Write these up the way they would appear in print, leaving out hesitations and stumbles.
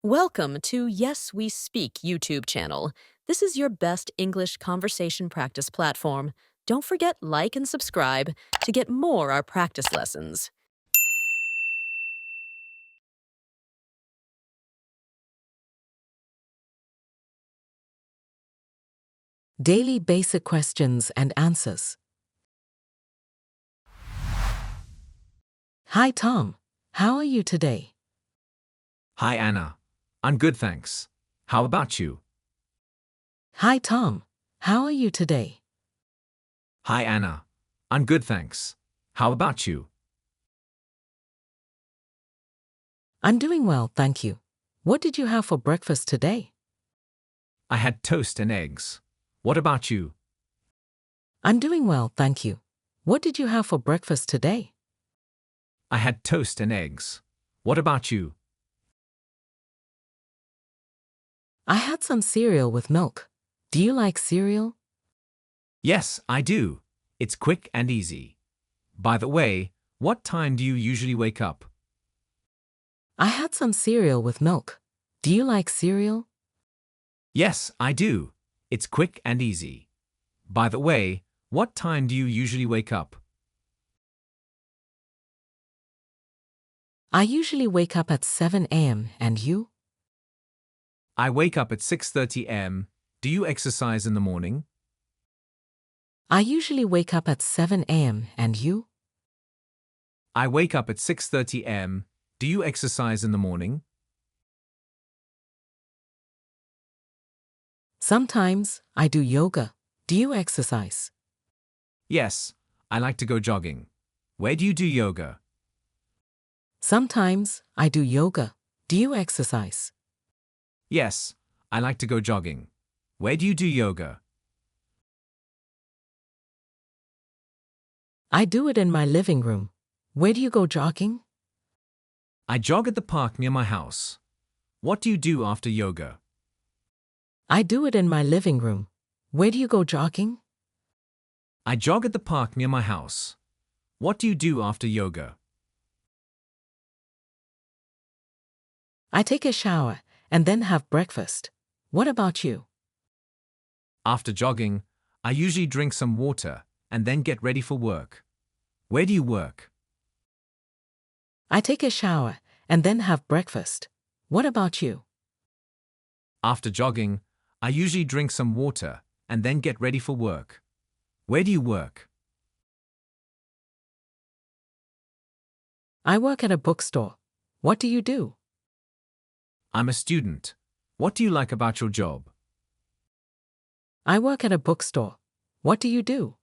Welcome to Yes We Speak YouTube channel. This is your best English conversation practice platform. Don't forget like and subscribe to get more our practice lessons. Daily basic questions and answers. Hi Tom, how are you today? Hi Anna. I'm good, thanks. How about you? Hi Tom, how are you today? Hi Anna. I'm good, thanks. How about you? I'm doing well, thank you. What did you have for breakfast today? I had toast and eggs. What about you? I'm doing well, thank you. What did you have for breakfast today? I had toast and eggs. What about you? I had some cereal with milk. Do you like cereal? Yes, I do. It's quick and easy. By the way, what time do you usually wake up? I had some cereal with milk. Do you like cereal? Yes, I do. It's quick and easy. By the way, what time do you usually wake up? I usually wake up at 7 a.m. and you? I wake up at 6:30 am. Do you exercise in the morning? I usually wake up at 7 a.m. and you? I wake up at 6:30 am. Do you exercise in the morning? Sometimes I do yoga. Do you exercise? Yes, I like to go jogging. Where do you do yoga? Sometimes I do yoga. Do you exercise? Yes, I like to go jogging. Where do you do yoga? I do it in my living room. Where do you go jogging? I jog at the park near my house. What do you do after yoga? I do it in my living room. Where do you go jogging? I jog at the park near my house. What do you do after yoga? I take a shower and then have breakfast. What about you? After jogging, I usually drink some water and then get ready for work. Where do you work? I take a shower and then have breakfast. What about you? After jogging, I usually drink some water and then get ready for work. Where do you work? I work at a bookstore. What do you do? I'm a student. What do you like about your job? I work at a bookstore. What do you do?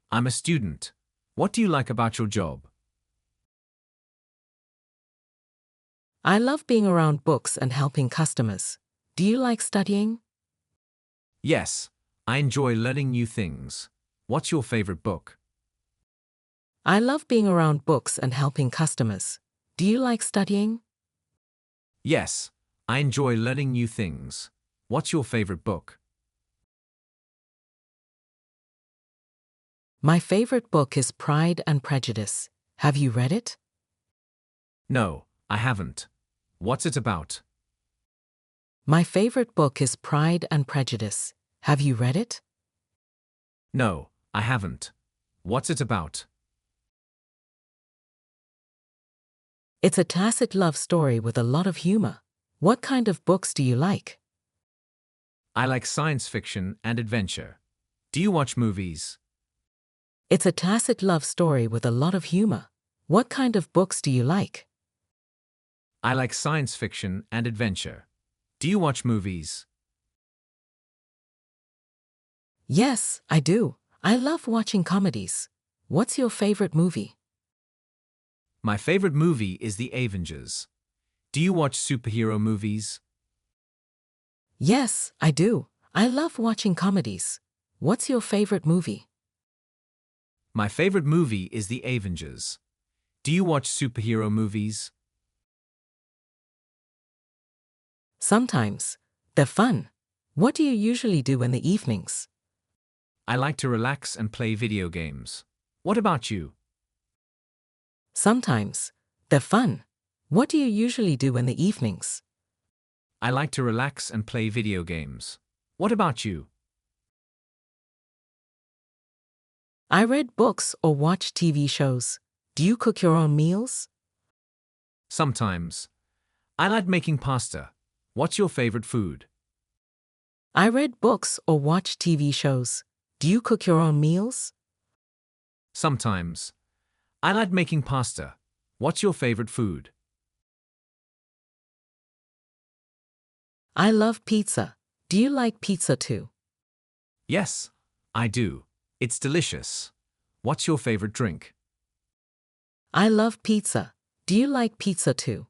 I'm a student. What do you like about your job? I love being around books and helping customers. Do you like studying? Yes, I enjoy learning new things. What's your favorite book? I love being around books and helping customers. Do you like studying? Yes, I enjoy learning new things. What's your favorite book? My favorite book is Pride and Prejudice. Have you read it? No, I haven't. What's it about? My favorite book is Pride and Prejudice. Have you read it? No, I haven't. What's it about? It's a tacit love story with a lot of humor. What kind of books do you like? I like science fiction and adventure. Do you watch movies? It's a tacit love story with a lot of humor. What kind of books do you like? I like science fiction and adventure. Do you watch movies? Yes, I do. I love watching comedies. What's your favorite movie? My favorite movie is The Avengers. Do you watch superhero movies? Yes, I do. I love watching comedies. What's your favorite movie? My favorite movie is The Avengers. Do you watch superhero movies? Sometimes. They're fun. What do you usually do in the evenings? I like to relax and play video games. What about you? Sometimes. They're fun. What do you usually do in the evenings? I like to relax and play video games. What about you? I read books or watch TV shows. Do you cook your own meals? Sometimes. I like making pasta. What's your favorite food? I read books or watch TV shows. Do you cook your own meals? Sometimes. I like making pasta. What's your favorite food? I love pizza. Do you like pizza too? Yes, I do. It's delicious. What's your favorite drink? I love pizza. Do you like pizza too?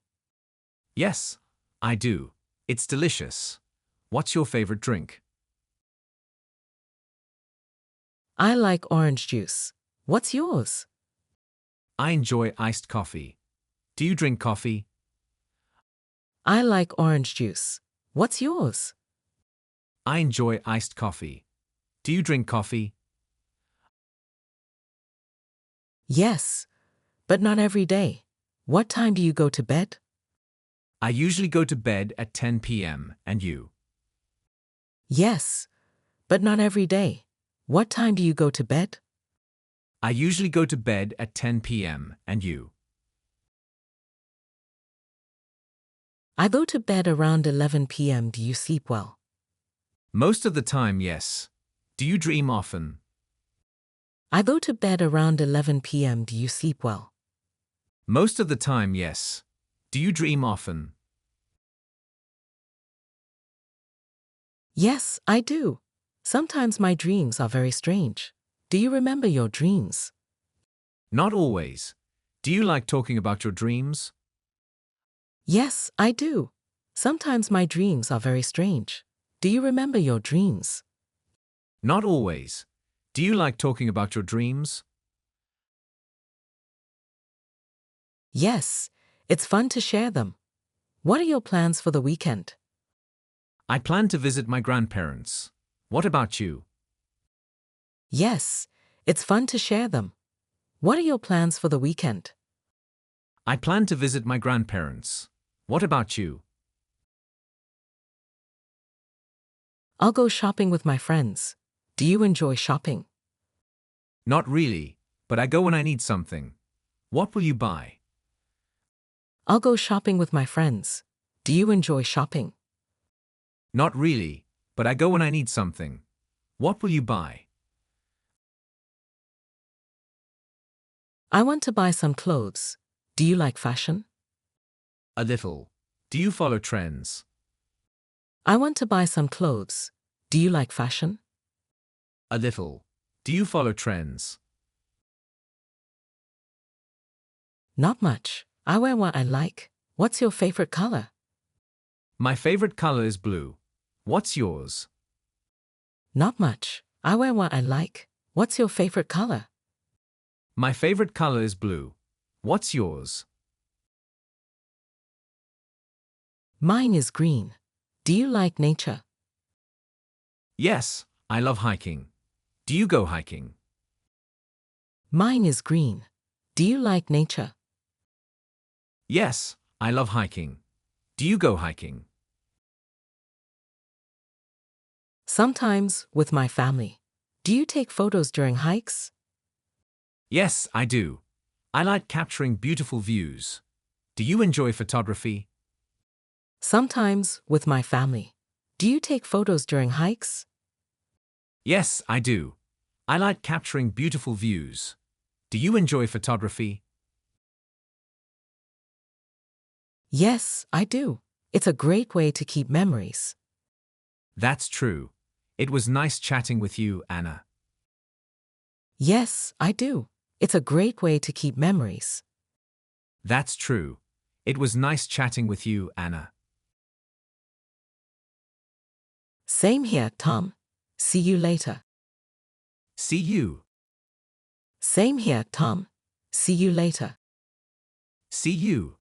Yes, I do. It's delicious. What's your favorite drink? I like orange juice. What's yours? I enjoy iced coffee. Do you drink coffee? I like orange juice. What's yours? I enjoy iced coffee. Do you drink coffee? Yes, but not every day. What time do you go to bed? I usually go to bed at 10 p.m. And you? Yes, but not every day. What time do you go to bed? I usually go to bed at 10 p.m. And you? I go to bed around 11 p.m. Do you sleep well? Most of the time, yes. Do you dream often? I go to bed around 11 p.m. Do you sleep well? Most of the time, yes. Do you dream often? Yes, I do. Sometimes my dreams are very strange. Do you remember your dreams? Not always. Do you like talking about your dreams? Yes, I do. Sometimes my dreams are very strange. Do you remember your dreams? Not always. Do you like talking about your dreams? Yes, it's fun to share them. What are your plans for the weekend? I plan to visit my grandparents. What about you? Yes, it's fun to share them. What are your plans for the weekend? I plan to visit my grandparents. What about you? I'll go shopping with my friends. Do you enjoy shopping? Not really, but I go when I need something. What will you buy? I'll go shopping with my friends. Do you enjoy shopping? Not really, but I go when I need something. What will you buy? I want to buy some clothes. Do you like fashion? A little. Do you follow trends? I want to buy some clothes. Do you like fashion? A little. Do you follow trends? Not much. I wear what I like. What's your favorite color? My favorite color is blue. What's yours? Not much. I wear what I like. What's your favorite color? My favorite color is blue. What's yours? Mine is green. Do you like nature? Yes, I love hiking. Do you go hiking? Mine is green. Do you like nature? Yes, I love hiking. Do you go hiking? Sometimes with my family. Do you take photos during hikes? Yes, I do. I like capturing beautiful views. Do you enjoy photography? Sometimes with my family. Do you take photos during hikes? Yes, I do. I like capturing beautiful views. Do you enjoy photography? Yes, I do. It's a great way to keep memories. That's true. It was nice chatting with you, Anna. Yes, I do. It's a great way to keep memories. That's true. It was nice chatting with you, Anna. Same here, Tom. See you later. See you. Same here, Tom. See you later. See you.